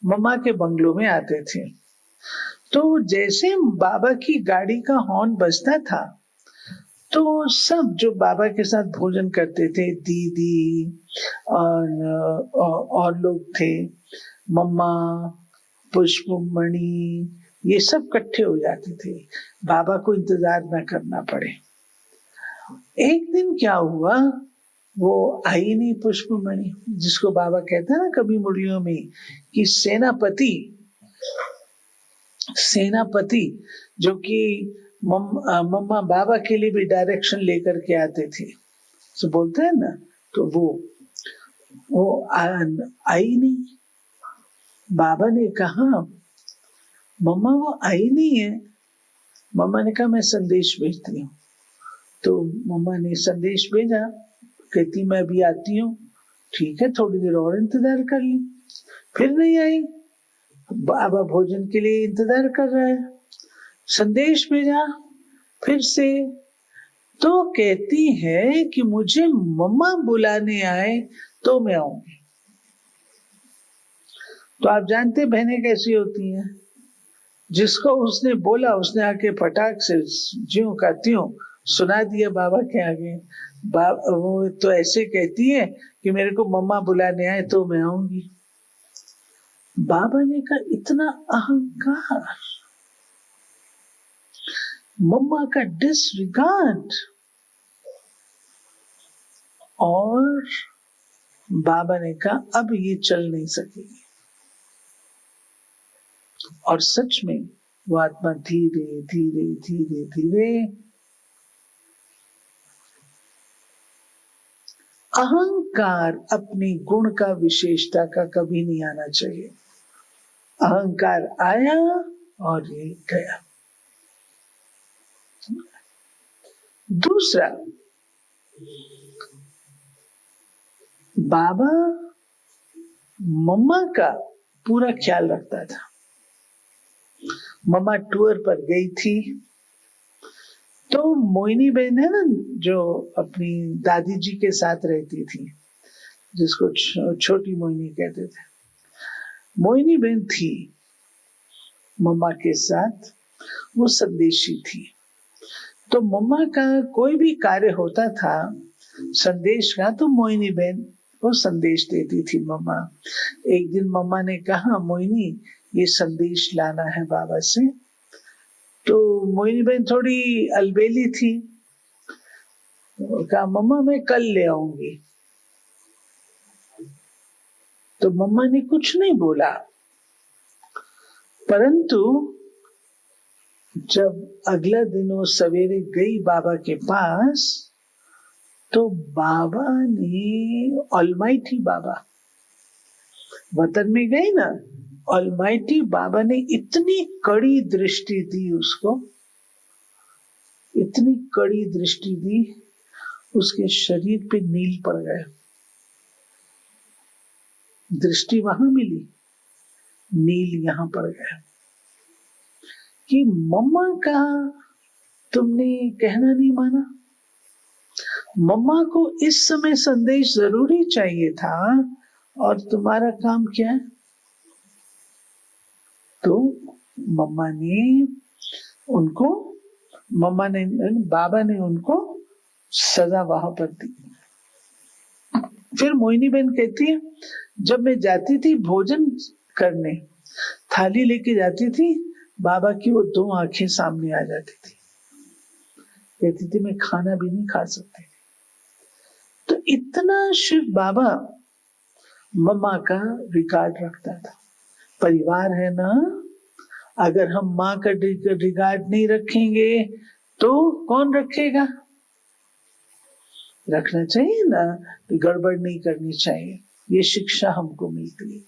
[SPEAKER 2] मम्मा के बंगलों में आते थे, तो जैसे बाबा की गाड़ी का हॉर्न बजता था तो सब जो बाबा के साथ भोजन करते थे, दीदी और लोग थे, मम्मा, पुष्पमणि, ये सब इकट्ठे हो जाते थे, बाबा को इंतजार न करना पड़े। एक दिन क्या हुआ, वो आई नहीं पुष्पमणि, जिसको बाबा कहते हैं ना कभी मुरलियों में कि सेनापति जो कि मम्मा बाबा के लिए भी डायरेक्शन लेकर के आते थे, तो बोलते हैं ना, तो वो आई नहीं। बाबा ने कहा मम्मा वो आई नहीं है। मम्मा ने कहा मैं संदेश भेजती हूँ। तो मम्मा ने संदेश भेजा, कहती मैं अभी आती हूँ। ठीक है, थोड़ी देर और इंतजार कर ली, फिर नहीं आई। बाबा भोजन के लिए इंतजार कर रहा है, संदेश भेजा फिर से, तो कहती है कि मुझे मम्मा बुलाने आए तो मैं आऊंगी। तो आप जानते बहनें कैसी होती हैं, जिसको उसने बोला उसने आके फटाक से ज्यों का त्यों सुना दिया बाबा के आगे। वो तो ऐसे कहती है कि मेरे को मम्मा बुलाने आए तो मैं आऊंगी। बाबा ने कहा इतना अहंकार, मम्मा का डिसरिगार्ड। और बाबा ने कहा अब ये चल नहीं सकेगी। और सच में वो आत्मा धीरे धीरे धीरे धीरे, अहंकार अपनी गुण का विशेषता का कभी नहीं आना चाहिए। अहंकार आया और ये गया। दूसरा, बाबा मम्मा का पूरा ख्याल रखता था। मम्मा टूर पर गई थी तो मोहिनी बहन है ना, जो अपनी दादी जी के साथ रहती थी, जिसको छोटी मोहिनी कहते थे, मोहिनी बहन थी मम्मा के साथ, वो संदेशी थी। तो मम्मा का कोई भी कार्य होता था संदेश का, तो मोहिनी बहन वो संदेश देती थी मम्मा। एक दिन मम्मा ने कहा, मोहिनी ये संदेश लाना है बाबा से। तो मोहिनी बहन थोड़ी अलबेली थी, कहा मम्मा मैं कल ले आऊंगी। तो मम्मा ने कुछ नहीं बोला, परंतु जब अगला दिन वो सवेरे गई बाबा के पास, तो बाबा ने, ऑलमाइटी बाबा वतन में गए ना, ऑलमाइटी बाबा ने इतनी कड़ी दृष्टि दी उसको, इतनी कड़ी दृष्टि दी, उसके शरीर पे नील पड़ गए। दृष्टि वहां मिली, नील यहां पड़ गए कि मम्मा का तुमने कहना नहीं माना। मम्मा को इस समय संदेश जरूरी चाहिए था, और तुम्हारा काम क्या है? तो मम्मा ने उनको, बाबा ने उनको सजा वहां पर दी। फिर मोहिनी बहन कहती है, जब मैं जाती थी भोजन करने, थाली लेके जाती थी, बाबा की वो दो आंखें सामने आ जाती थी, कहती थी मैं खाना भी नहीं खा सकती। तो इतना शिव बाबा मम्मा का रिगार्ड रखता था। परिवार है ना, अगर हम माँ का रिगार्ड नहीं रखेंगे तो कौन रखेगा? रखना चाहिए ना, गड़बड़ नहीं करनी चाहिए, ये शिक्षा हमको मिलती है।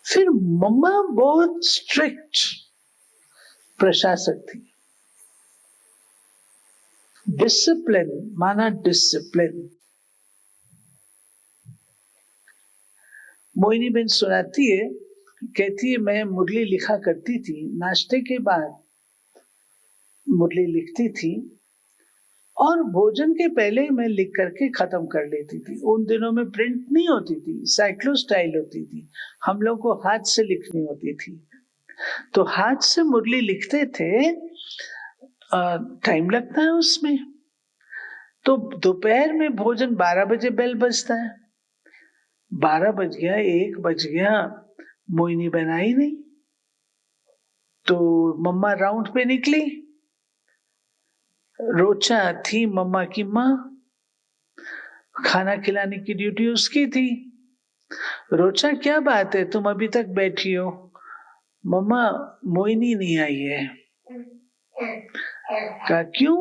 [SPEAKER 2] फिर मम्मा बहुत स्ट्रिक्ट प्रशासक थी। डिसिप्लिन माना डिसिप्लिन। मोहिनी बहन सुनाती है, कहती है मैं मुरली लिखा करती थी, नाश्ते के बाद मुरली लिखती थी और भोजन के पहले मैं लिख करके खत्म कर लेती थी। उन दिनों में प्रिंट नहीं होती थी, साइक्लो स्टाइल होती थी, हम लोग को हाथ से लिखनी होती थी। तो हाथ से मुरली लिखते थे, टाइम लगता है उसमें। तो दोपहर में भोजन 12 बजे बेल बजता है, 12 बज गया, 1 बज गया, मोहिनी बहन आई नहीं। तो मम्मा राउंड पे निकली, रोचा थी मम्मा की माँ, खाना खिलाने की ड्यूटी उसकी थी। रोचा क्या बात है, तुम अभी तक बैठी हो? मम्मा मोहिनी नहीं आई है। कहा क्यों?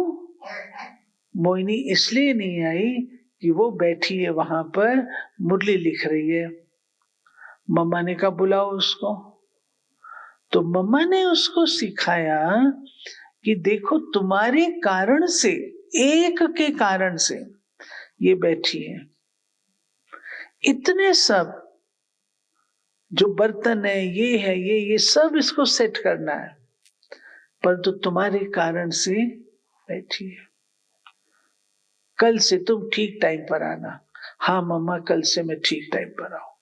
[SPEAKER 2] मोहिनी इसलिए नहीं आई कि वो बैठी है वहां पर, मुरली लिख रही है। मम्मा ने कहा बुलाओ उसको। तो मम्मा ने उसको सिखाया कि देखो तुम्हारे कारण से, एक के कारण से ये बैठी है, इतने सब जो बर्तन है, ये है, ये सब इसको सेट करना है, परंतु तुम्हारे कारण से बैठी है। कल से तुम ठीक टाइम पर आना। हाँ मम्मा, कल से मैं ठीक टाइम पर आऊंगी।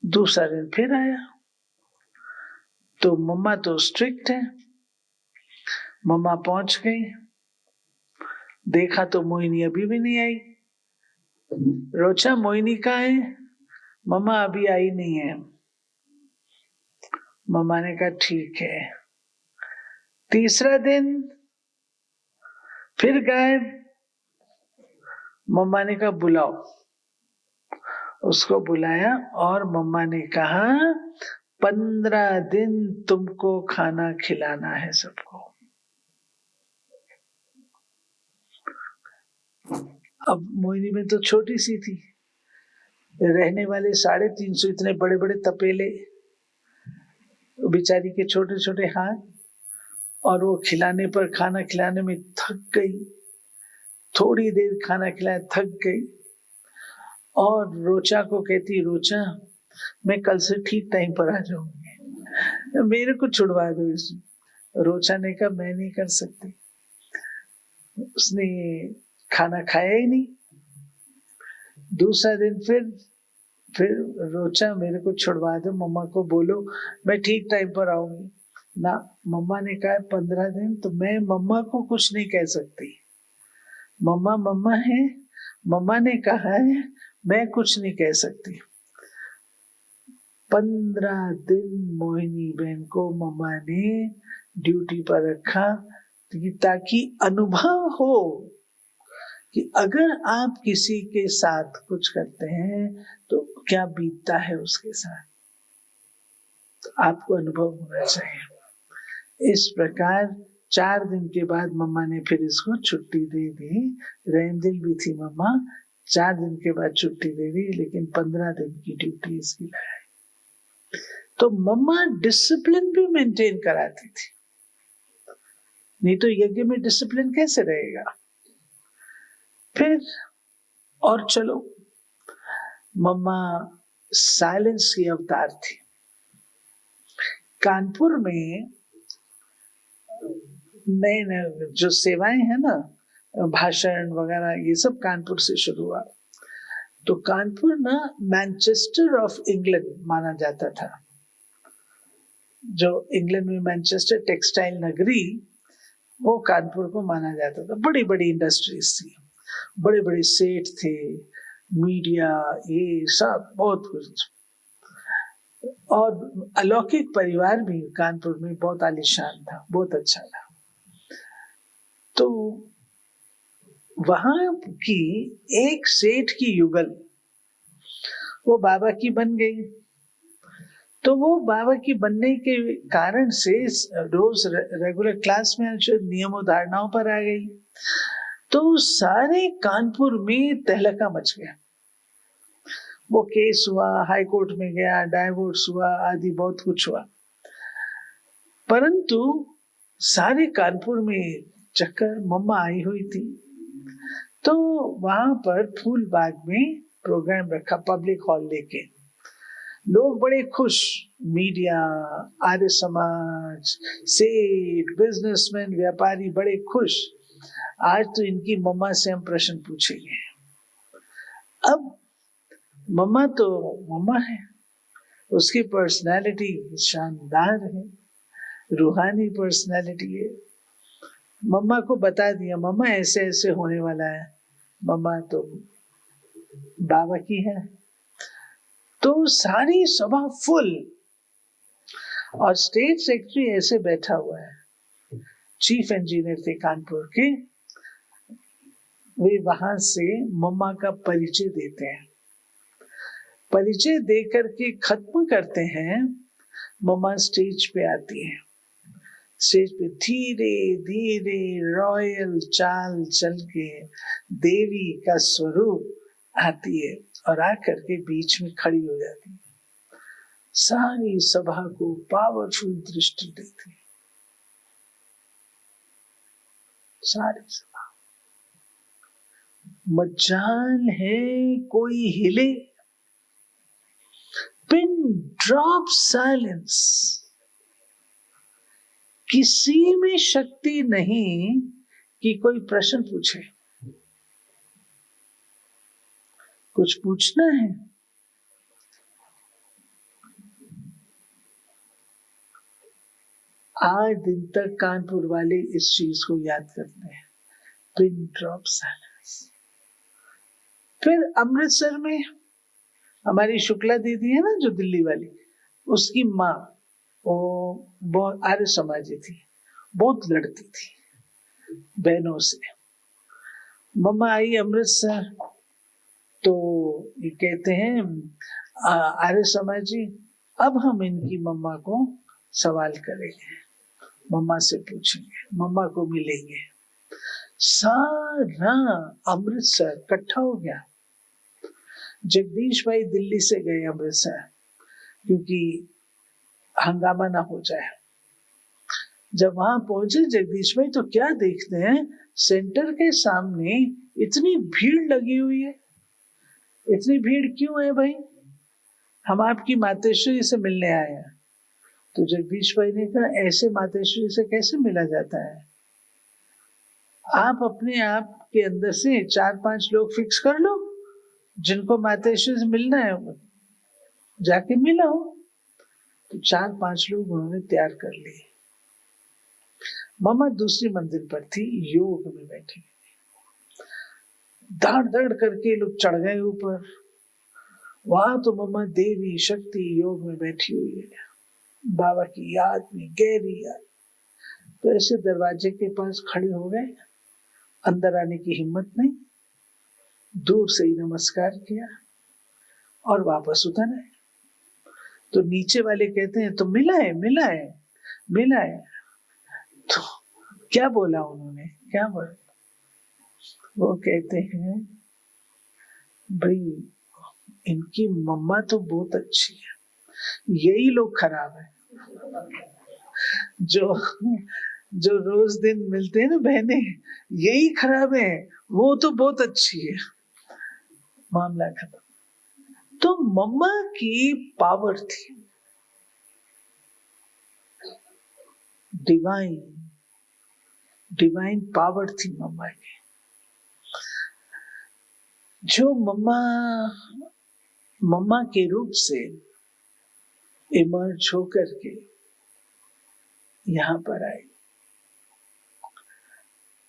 [SPEAKER 2] दूसरा दिन फिर आया, तो मम्मा तो स्ट्रिक्ट है। मम्मा पहुंच गई, देखा तो मोहिनी अभी भी नहीं आई। रोचा मोहिनी कहाँ है? मम्मा अभी आई नहीं है। मम्मा ने कहा ठीक है। तीसरा दिन फिर गायब। मम्मा ने कहा बुलाओ। उसको बुलाया और मम्मा ने कहा 15 दिन तुमको खाना खिलाना है सबको। अब मोहिनी में तो छोटी सी थी, रहने वाले 350 इतने बड़े बड़े तपेले, बेचारी के छोटे छोटे हाथ। और वो खिलाने पर, खाना खिलाने में थक गई, थोड़ी देर खाना खिलाया थक गई, और रोचा को कहती, रोचा मैं कल से ठीक टाइम पर आ जाऊंगी, मेरे को छुड़वा दो इसमें। रोचा ने कहा मैं नहीं कर सकती। उसने खाना खाया ही नहीं। दूसरा दिन फिर रोचा मेरे को छुड़वा दो, मम्मा को बोलो मैं ठीक टाइम पर आऊंगी ना। मम्मा ने कहा 15 दिन तो मैं मम्मा को कुछ नहीं कह सकती, मम्मा मम्मा है, मम्मा ने कहा है, मैं कुछ नहीं कह सकती। 15 दिन मोहिनी बहन को मम्मा ने ड्यूटी पर रखा, ताकि अनुभव हो कि अगर आप किसी के साथ कुछ करते हैं तो क्या बीतता है उसके साथ, तो आपको अनुभव होना चाहिए। इस प्रकार 4 दिन के बाद मम्मा ने फिर इसको छुट्टी दे दी। रहमदिल भी थी मम्मा, 4 दिन के बाद छुट्टी दे दी, लेकिन 15 दिन की ड्यूटी इसकी लगाई। तो मम्मा डिसिप्लिन भी मेंटेन कराती थी, नहीं तो यज्ञ में डिसिप्लिन कैसे रहेगा। फिर और चलो, मम्मा साइलेंस की अवतार थी। कानपुर में नए नए जो सेवाएं हैं ना, भाषण वगैरह, ये सब कानपुर से शुरू हुआ। तो कानपुर ना मैनचेस्टर ऑफ इंग्लैंड माना जाता था। जो इंग्लैंड में मैनचेस्टर टेक्सटाइल नगरी, वो कानपुर को माना जाता था। बड़ी बड़ी इंडस्ट्रीज थी, बड़े बड़े सेठ थे, मीडिया, ये सब बहुत कुछ। और अलौकिक परिवार भी कानपुर में बहुत आलीशान था, बहुत अच्छा था। तो वहां की एक सेठ की युगल वो बाबा की बन गई। तो वो बाबा की बनने के कारण से रोज रेगुलर क्लास में नियमों धारणाओं पर आ गई। तो सारे कानपुर में तहलका मच गया। वो केस हुआ, हाई कोर्ट में गया, डाइवोर्स हुआ, आदि बहुत कुछ हुआ। परंतु सारे कानपुर में चक्कर, मम्मा आई हुई थी। तो वहां पर फूल बाग में प्रोग्राम रखा, पब्लिक हॉल लेके। लोग बड़े खुश, मीडिया, आर्य समाज, सेठ, बिजनेसमैन, व्यापारी बड़े खुश। आज तो इनकी मम्मा से हम प्रश्न पूछेंगे। अब मम्मा तो मम्मा है, उसकी पर्सनालिटी शानदार है, रूहानी पर्सनालिटी है। मम्मा को बता दिया, मम्मा ऐसे ऐसे होने वाला है। मम्मा तो बाबा की है। तो सारी सभा फुल, और स्टेट सेक्रेटरी ऐसे बैठा हुआ है, चीफ इंजीनियर थे कानपुर के। वे वहां से मम्मा का परिचय देते हैं। परिचय देकर के खत्म करते हैं, मम्मा स्टेज पे आती है। स्टेज पे धीरे धीरे रॉयल चाल चल के देवी का स्वरूप आती है और आकर के बीच में खड़ी हो जाती है। सारी सभा को पावरफुल दृष्टि देती है। सारी सभा, मजाल है कोई हिले, पिन ड्रॉप साइलेंस। किसी में शक्ति नहीं कि कोई प्रश्न पूछे। कुछ पूछना है, आज दिन तक कानपुर वाले इस चीज को याद करते हैं, पिन ड्रॉप साइलेंस। फिर अमृतसर में हमारी शुक्ला दीदी है ना, जो दिल्ली वाली, उसकी माँ, वो बहुत आर्य समाजी थी, बहुत लड़ती थी बहनों से। मम्मा आई अमृतसर, तो ये कहते हैं आर्य समाजी, अब हम इनकी मम्मा को सवाल करेंगे, मम्मा से पूछेंगे, मम्मा को मिलेंगे। सारा अमृतसर इकट्ठा हो गया। जगदीश भाई दिल्ली से गए अमृतसर, क्योंकि हंगामा ना हो जाए। जब वहां पहुंचे जगदीश भाई तो क्या देखते हैं, सेंटर के सामने इतनी भीड़ लगी हुई है। इतनी भीड़ क्यों है भाई? हम आपकी मातेश्वरी से मिलने आए हैं। तो जगदीश भाई ने कहा, ऐसे मातेश्वरी से कैसे मिला जाता है? आप अपने आप के अंदर से 4-5 लोग फिक्स कर लो जिनको मातेश्वरी से मिलना है, जाके मिलाओ। तो 4-5 लोग उन्होंने तैयार कर लिए। मम्मा दूसरी मंजिल पर थी, योग में बैठी। दौड़ दौड़ करके लोग चढ़ गए ऊपर। वहां तो मम्मा देवी शक्ति योग में बैठी हुई है, बाबा की याद में, गहरी याद। तो ऐसे दरवाजे के पास खड़े हो गए, अंदर आने की हिम्मत नहीं, दूर से ही नमस्कार किया और वापस उतर आए। तो नीचे वाले कहते हैं, तो मिला है, मिला है, मिला है। तो क्या बोला उन्होंने, क्या बोला? वो कहते हैं, भाई इनकी मम्मा तो बहुत अच्छी है, यही लोग खराब है। जो जो रोज दिन मिलते हैं ना बहने, यही खराब है, वो तो बहुत अच्छी है। मामला खत्म। तो मम्मा की पावर थी, डिवाइन डिवाइन पावर थी मम्मा की, जो मम्मा के रूप से इमर्ज होकर के यहाँ पर आई।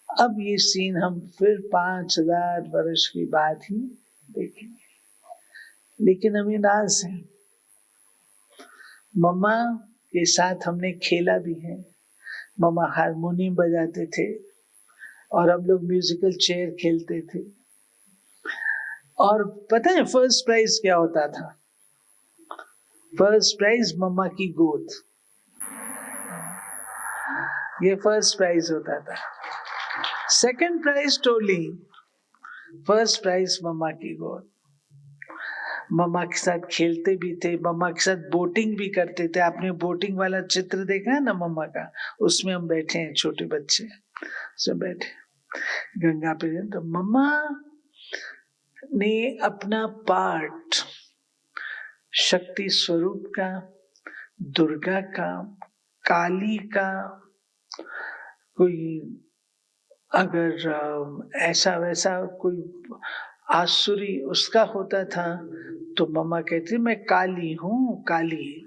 [SPEAKER 2] अब ये सीन हम फिर 5000 वर्ष के बाद ही देखेंगे, लेकिन हमें नाज है, मम्मा के साथ हमने खेला भी है। मम्मा हारमोनियम बजाते थे और हम लोग म्यूजिकल चेयर खेलते थे। और पता है फर्स्ट प्राइज क्या होता था? फर्स्ट प्राइज मम्मा की गोद, ये फर्स्ट प्राइज होता था। सेकंड प्राइज टोली, फर्स्ट प्राइज मम्मा की गोद। मम्मा के साथ खेलते भी थे, मम्मा के साथ बोटिंग भी करते थे। आपने बोटिंग वाला चित्र देखा है ना मम्मा का, उसमें हम बैठे हैं, छोटे बच्चे सब बैठे गंगा पे। तो मम्मा ने अपना पार्ट शक्ति स्वरूप का, दुर्गा का, काली का, कोई अगर ऐसा वैसा कोई आसुरी उसका होता था तो मम्मा कहती, मैं काली हूँ, काली,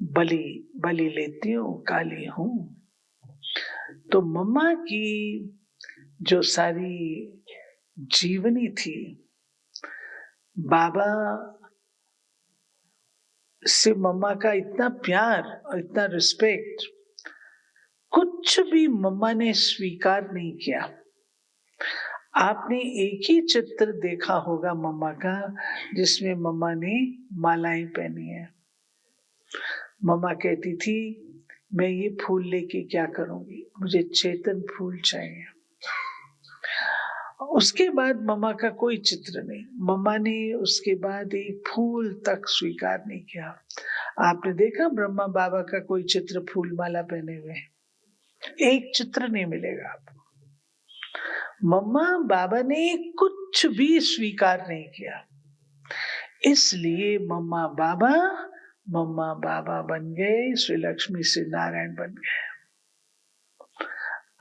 [SPEAKER 2] बलि बलि लेती हूँ, काली हूँ। तो मम्मा की जो सारी जीवनी थी, बाबा से मम्मा का इतना प्यार और इतना रिस्पेक्ट, कुछ भी मम्मा ने स्वीकार नहीं किया। आपने एक ही चित्र देखा होगा मम्मा का, जिसमें मम्मा ने मालाएं पहनी है। मम्मा कहती थी, मैं ये फूल लेके क्या करूंगी, मुझे चेतन फूल चाहिए। उसके बाद मम्मा का कोई चित्र नहीं, मम्मा ने उसके बाद एक फूल तक स्वीकार नहीं किया। आपने देखा ब्रह्मा बाबा का कोई चित्र फूल माला पहने हुए? एक चित्र नहीं मिलेगा आपको। मम्मा बाबा ने कुछ भी स्वीकार नहीं किया, इसलिए मम्मा बाबा बन गए, श्री लक्ष्मी से नारायण बन गए।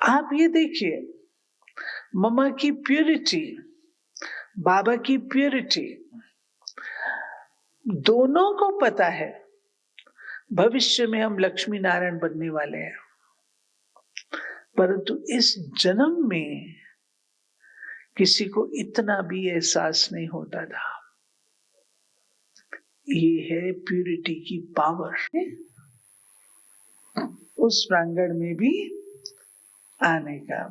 [SPEAKER 2] आप ये देखिए, मम्मा की प्योरिटी, बाबा की प्योरिटी, दोनों को पता है भविष्य में हम लक्ष्मी नारायण बनने वाले हैं, परंतु इस जन्म में किसी को इतना भी एहसास नहीं होता था। ये है प्यूरिटी की पावर। उस प्रांगण में भी आने का,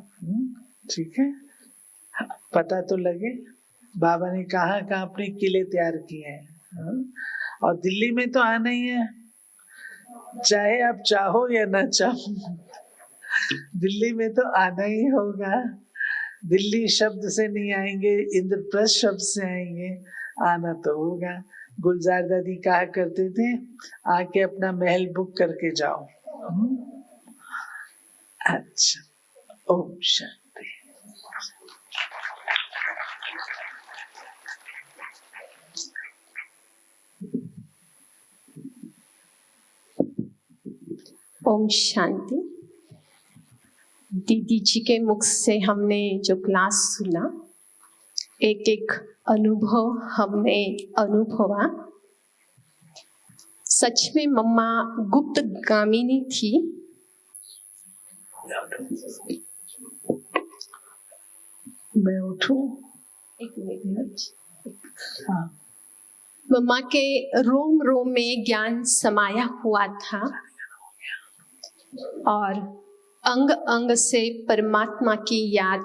[SPEAKER 2] ठीक है, पता तो लगे बाबा ने कहाँ कहाँ अपने किले तैयार किए हैं। और दिल्ली में तो आना ही है, चाहे आप चाहो या ना चाहो, दिल्ली में तो आना ही होगा। दिल्ली शब्द से नहीं आएंगे, इंद्रप्रस्थ शब्द से आएंगे, आना तो होगा। गुलजार दादी कहा करते थे, आके अपना महल बुक करके जाओ। अच्छा, ओम शांति।
[SPEAKER 1] ओम शांति। दीदी जी के मुख से हमने जो क्लास सुना, एक एक अनुभव हमने अनुभवा। सच में मम्मा गुप्त गामिनी थी।
[SPEAKER 2] मैं उठूं?
[SPEAKER 1] एक मिनट।
[SPEAKER 2] हाँ।
[SPEAKER 1] मम्मा के रोम रोम में ज्ञान समाया हुआ था और अंग अंग से परमात्मा की याद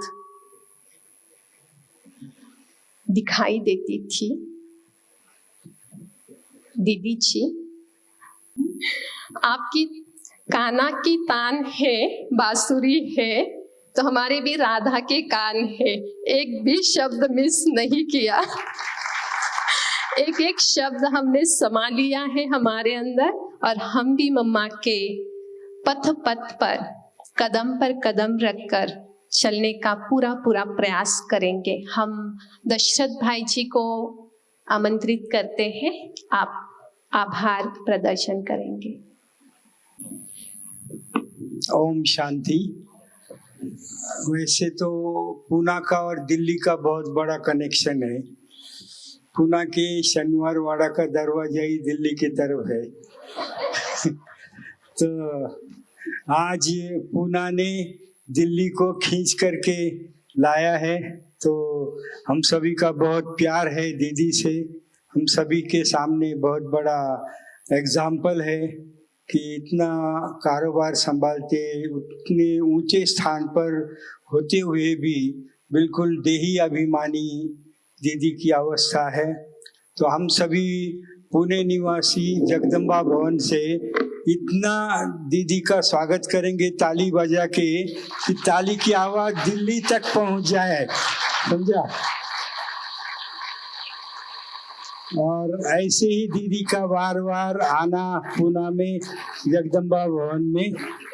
[SPEAKER 1] दिखाई देती थी। दीदी जी, आपकी काना की तान है, बांसुरी है, तो हमारे भी राधा के कान है। एक भी शब्द मिस नहीं किया। एक एक शब्द हमने समा लिया है हमारे अंदर, और हम भी मम्मा के पथ पर कदम रखकर चलने का पूरा प्रयास करेंगे। हम दशरथ भाई जी को आमंत्रित करते हैं, आप आभार प्रदर्शन करेंगे।
[SPEAKER 3] ओम शांति। वैसे तो पूना का और दिल्ली का बहुत बड़ा कनेक्शन है। पूना के शनिवार वाड़ा का दरवाजा ही दिल्ली की तरफ है। तो आज पूना ने दिल्ली को खींच करके लाया है, तो हम सभी का बहुत प्यार है दीदी से। हम सभी के सामने बहुत बड़ा एग्जाम्पल है कि इतना कारोबार संभालते, उतने ऊंचे स्थान पर होते हुए भी बिल्कुल देही अभिमानी दीदी की अवस्था है। तो हम सभी पुणे निवासी जगदम्बा भवन से इतना दीदी का स्वागत करेंगे ताली बजा के कि ताली की आवाज दिल्ली तक पहुंच जाए, समझा। और ऐसे ही दीदी का बार बार आना पूना में जगदम्बा भवन में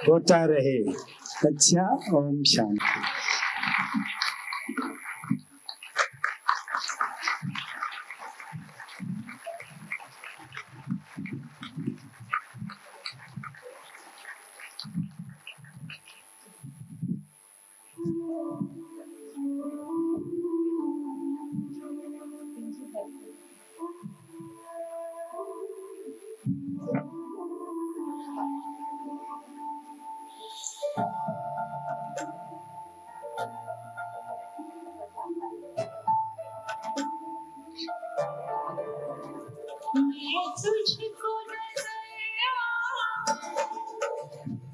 [SPEAKER 3] होता रहे। अच्छा, ओम शांति।
[SPEAKER 4] तुझको नजर आऊं,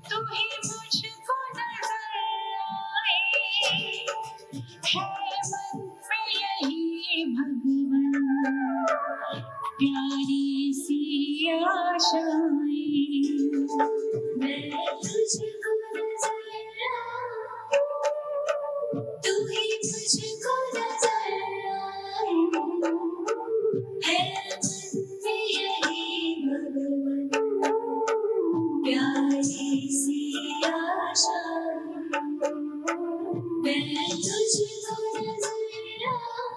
[SPEAKER 4] तू ही मुझको नजर आए, है मन में यही भगवान प्यारी सी आशाएं। मैं तुझको नजर आऊं, तू ही मुझको नजर आए, है प्यारी सी आशा। मैं तुझको नजर आऊं,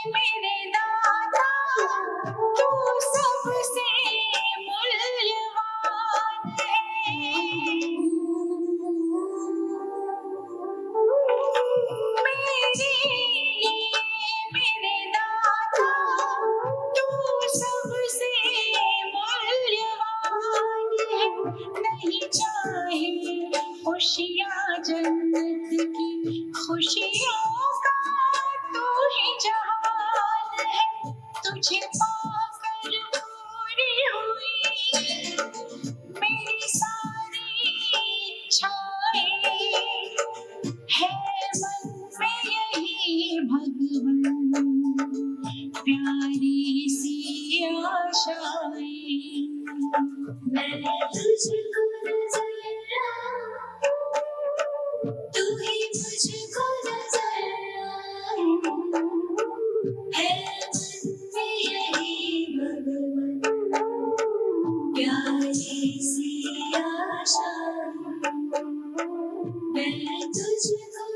[SPEAKER 4] मेरे दाता तू सबसे मूल्यवान है। मेरे दाता तू सबसे मूल्यवान है। नहीं चाहे खुशियाँ जन्नत की खुशियों का तू ही जहान है। तुझे पाकर पूरी हुई मेरी सारी इच्छाएं, है मन में यही भगवान प्यारी मैं तुझको